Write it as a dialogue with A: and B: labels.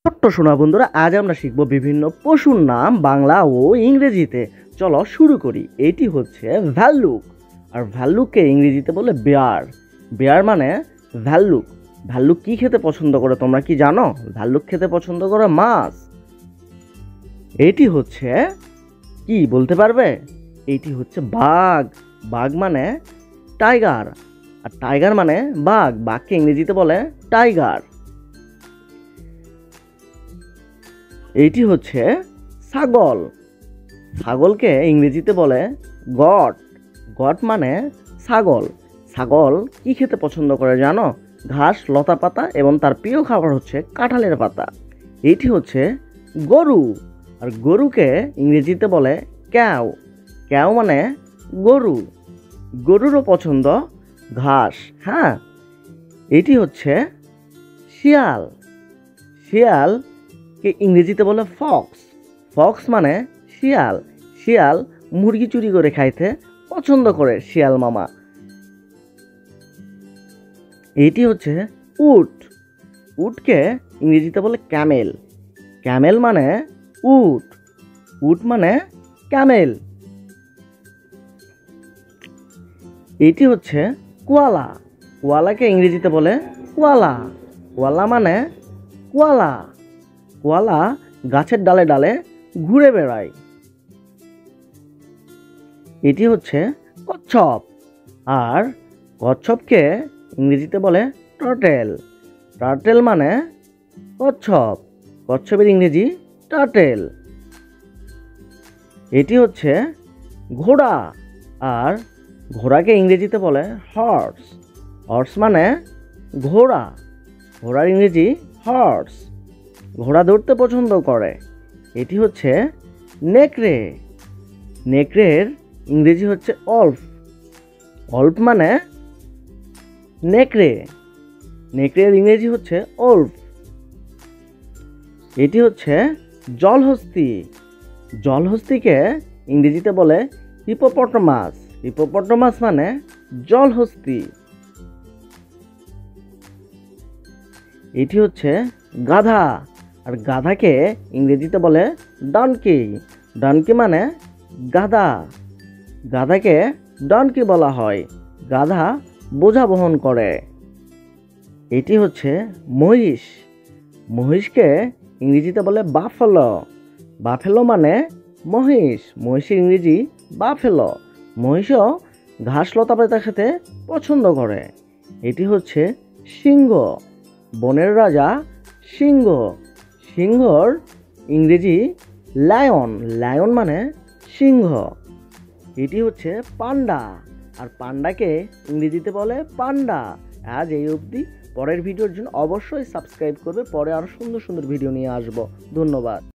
A: ছোট্ট সোনা বন্ধুরা, আজ আমরা শিখব বিভিন্ন পশুর নাম বাংলা ও ইংরেজিতে। চলো শুরু করি। এটি হচ্ছে ভাল্লুক, আর ভাল্লুককে ইংরেজিতে বলে বেয়ার। বেয়ার মানে ভাল্লুক। ভাল্লুক কি খেতে পছন্দ করে তোমরা কি জানো? ভাল্লুক খেতে পছন্দ করে মাছ। এটি হচ্ছে কি বলতে পারবে? এটি হচ্ছে বাঘ। বাঘ মানে টাইগার, আর টাইগার মানে বাঘ। বাঘকে ইংরেজিতে বলে টাইগার। এইটি হচ্ছে ছাগল। ছাগলকে ইংরেজিতে বলে গট। গট মানে ছাগল। ছাগল কি খেতে পছন্দ করে জানো? ঘাস, লতা পাতা, এবং তার প্রিয় খাবার হচ্ছে কাঁঠালের পাতা। এইটি হচ্ছে গরু, আর গরুকে ইংরেজিতে বলে ক্যাও। ক্যাও মানে গরু। গরুরও পছন্দ ঘাস। হ্যাঁ, এটি হচ্ছে শিয়াল। শিয়াল কে ইংরেজিতে বলে ফক্স। ফক্স মানে শিয়াল। শিয়াল মুরগি চুরি করে খাইতে পছন্দ করে শিয়াল মামা। এইটি হচ্ছে উট। উটকে ইংরেজিতে বলে ক্যামেল। ক্যামেল মানে উট। উট মানে ক্যামেল। এইটি হচ্ছে কোয়ালা। কোয়ালাকে ইংরেজিতে বলে কোয়ালা। কোয়ালা মানে কোয়ালা। কোয়ালা গাছের ডালে ডালে ঘুরে বেড়ায়। এটি হচ্ছে কচ্ছপ, আর কচ্ছপকে ইংরেজিতে বলে টার্টেল। টার্টেল মানে কচ্ছপ। কচ্ছপের ইংরেজি টার্টেল। এটি হচ্ছে ঘোড়া, আর ঘোড়াকে ইংরেজিতে বলে হর্স। হর্স মানে ঘোড়া। ঘোড়ার ইংরেজি হর্স। ঘোড়া দৌড়তে পছন্দ করে। এটি হচ্ছে নেকড়ে। নেকড়ের ইংরেজি হচ্ছে অল্ফ। অল্ফ মানে নেকড়ে। নেকড়ের ইংরেজি হচ্ছে অল্ফ। এটি হচ্ছে জলহস্তী। জলহস্তিকে ইংরেজিতে বলে হিপোপটেমাস। হিপোপটেমাস মানে জলহস্তী। এটি হচ্ছে গাধা, আর গাধাকে ইংরেজিতে বলে ডনকি। ডনকি মানে গাধা। গাধাকে ডনকি বলা হয়। গাধা বোঝা বহন করে। এটি হচ্ছে মহিষ। মহিষকে ইংরেজিতে বলে বাফেলো। বাফেলো মানে মহিষ। মহিষের ইংরেজি বাফেলো। মহিষও ঘাস লতা পাতা খেতে পছন্দ করে। এটি হচ্ছে সিংহ। বনের রাজা সিংহ। সিংহর ইংরেজি লায়ন। লায়ন মানে সিংহ। এটি হচ্ছে পান্ডা, আর পান্ডাকে ইংরেজিতে বলে পান্ডা। আজ এই অবধি। পরের ভিডিওর জন্য অবশ্যই সাবস্ক্রাইব করবে। পরে আরও সুন্দর সুন্দর ভিডিও নিয়ে আসবো। ধন্যবাদ।